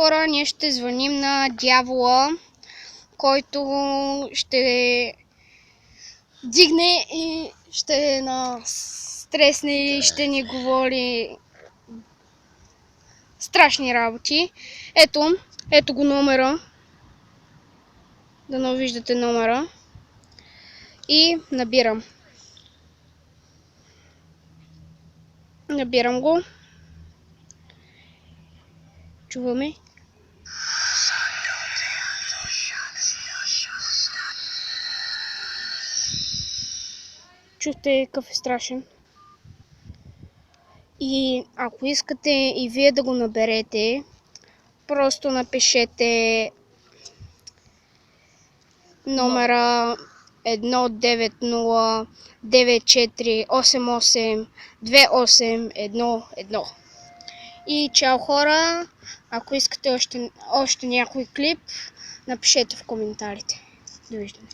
хора, ние ще звъним на дявола, който ще дигне и ще стресне и ще ни говори страшни работи. Ето го номера. Дано виждате номера. И набирам. Набирам го. Чуваме. Чухте какъв е страшен. И ако искате и вие да го наберете, просто напишете номера 19094882811. И чао хора, ако искате още някой клип, напишете в коментарите. Довиждане.